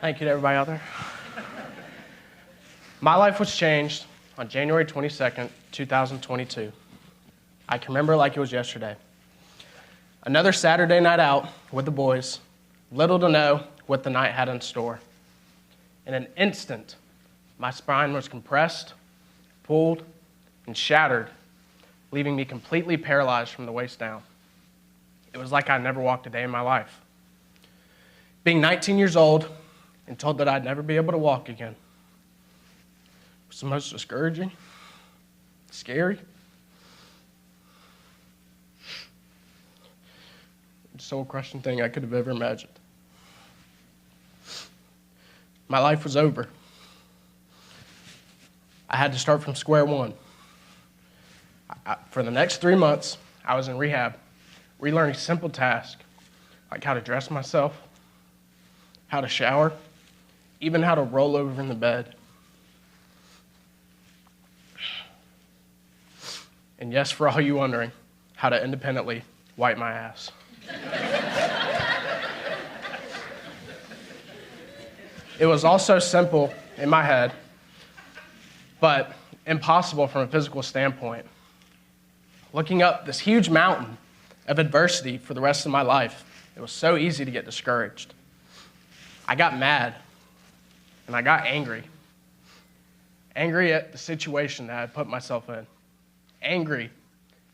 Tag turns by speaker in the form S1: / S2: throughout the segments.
S1: Thank you to everybody out there. My life was changed on January 22nd, 2022. I can remember it like it was yesterday. Another Saturday night out with the boys, little to know what the night had in store. In an instant, my spine was compressed, pulled, and shattered, leaving me completely paralyzed from the waist down. It was like I never walked a day in my life. Being 19 years old and told that I'd never be able to walk again was the most discouraging, scary, and soul-crushing thing I could have ever imagined. My life was over. I had to start from square one. For the next 3 months, I was in rehab, relearning simple tasks like how to dress myself, how to shower, even how to roll over in the bed. And yes, for all you wondering, how to independently wipe my ass. It was all so simple in my head, but impossible from a physical standpoint. Looking up this huge mountain of adversity for the rest of my life, it was so easy to get discouraged. I got mad, and I got angry. Angry at the situation that I had put myself in. Angry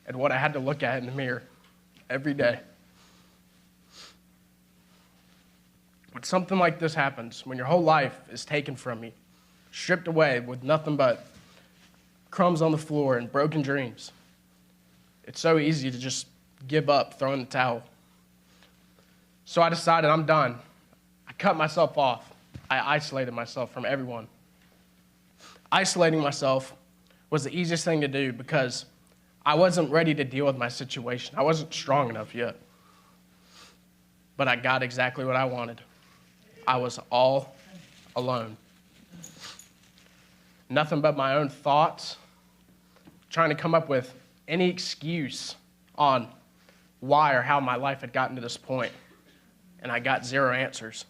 S1: at what I had to look at in the mirror every day. When something like this happens, when your whole life is taken from you, stripped away with nothing but crumbs on the floor and broken dreams, it's so easy to just give up, throw in the towel. So I decided I'm done. I cut myself off. I isolated myself from everyone. Isolating myself was the easiest thing to do because I wasn't ready to deal with my situation. I wasn't strong enough yet. But I got exactly what I wanted. I was all alone. Nothing but my own thoughts, trying to come up with any excuse on why or how my life had gotten to this point, and I got zero answers.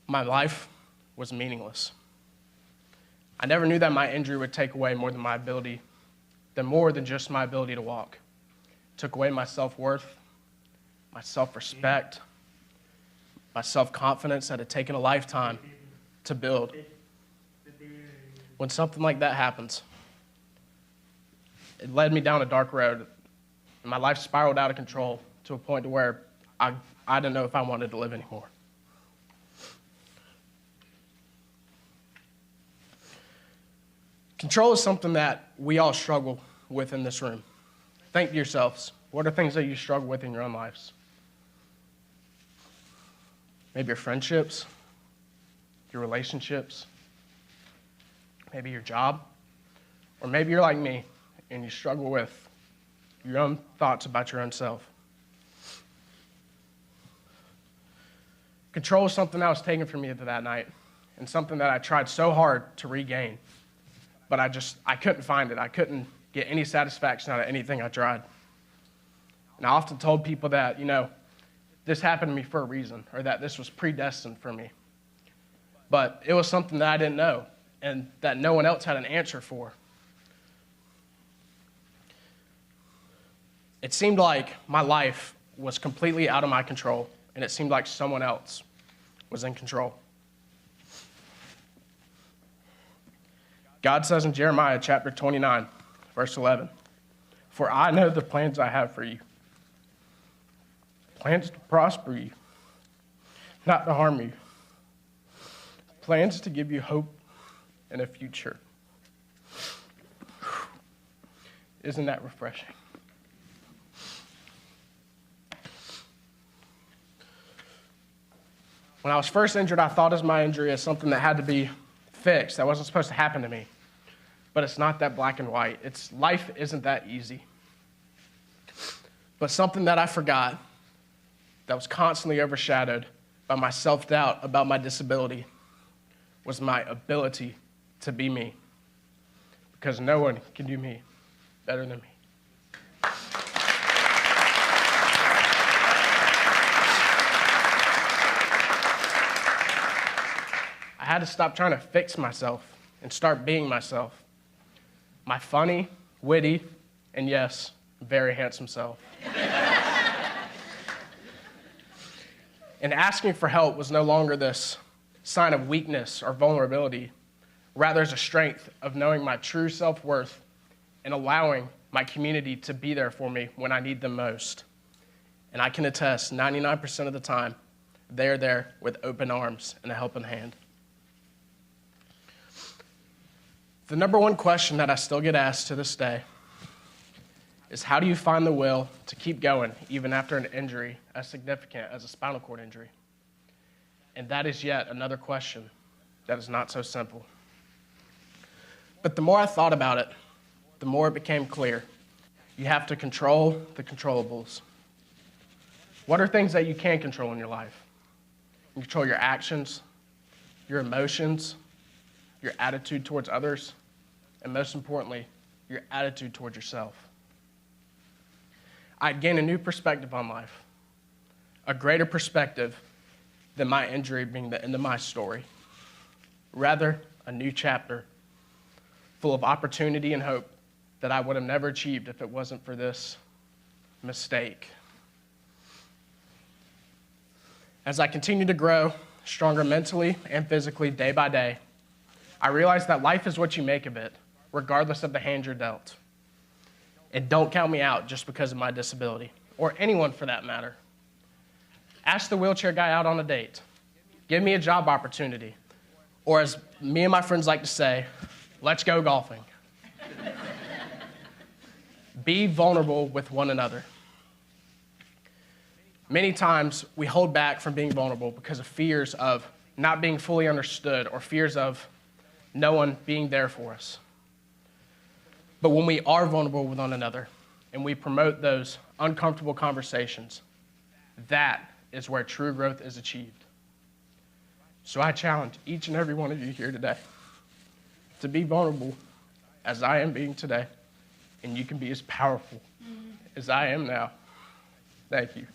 S1: My life was meaningless. I never knew that my injury would take away more than just my ability to walk. It took away my self-worth, my self-respect, my self-confidence that had taken a lifetime to build. When something like that happens, it led me down a dark road, and my life spiraled out of control to a point to where I didn't know if I wanted to live anymore. Control is something that we all struggle with in this room. Think to yourselves, what are things that you struggle with in your own lives? Maybe your friendships, your relationships, maybe your job, or maybe you're like me and you struggle with your own thoughts about your own self. Control is something that was taken from me that night, and something that I tried so hard to regain, but I couldn't find it. I couldn't get any satisfaction out of anything I tried. And I often told people that, this happened to me for a reason, or that this was predestined for me. But it was something that I didn't know, and that no one else had an answer for. It seemed like my life was completely out of my control, and it seemed like someone else was in control. God says in Jeremiah chapter 29, verse 11, "For I know the plans I have for you, plans to prosper you, not to harm you, plans to give you hope and a future." Isn't that refreshing? When I was first injured, I thought of my injury as something that had to be fixed, that wasn't supposed to happen to me. But it's not that black and white. Life isn't that easy. But something that I forgot, that was constantly overshadowed by my self-doubt about my disability, was my ability to be me. Because no one can do me better than me. had to stop trying to fix myself and start being myself. My funny, witty, and yes, very handsome self. And asking for help was no longer this sign of weakness or vulnerability. Rather, as a strength of knowing my true self-worth and allowing my community to be there for me when I need them most. And I can attest, 99% of the time, they're there with open arms and a helping hand. The number one question that I still get asked to this day is, how do you find the will to keep going even after an injury as significant as a spinal cord injury? And that is yet another question that is not so simple. But the more I thought about it, the more it became clear. You have to control the controllables. What are things that you can control in your life? You control your actions, your emotions, your attitude towards others, and most importantly, your attitude towards yourself. I gained a new perspective on life, a greater perspective than my injury being the end of my story. Rather, a new chapter full of opportunity and hope that I would have never achieved if it wasn't for this mistake. As I continue to grow stronger mentally and physically day by day, I realize that life is what you make of it, regardless of the hand you're dealt. And don't count me out just because of my disability, or anyone for that matter. Ask the wheelchair guy out on a date. Give me a job opportunity. Or as me and my friends like to say, let's go golfing. Be vulnerable with one another. Many times we hold back from being vulnerable because of fears of not being fully understood or fears of no one being there for us. But when we are vulnerable with one another and we promote those uncomfortable conversations, that is where true growth is achieved. So I challenge each and every one of you here today to be vulnerable as I am being today, and you can be as powerful as I am now. Thank you.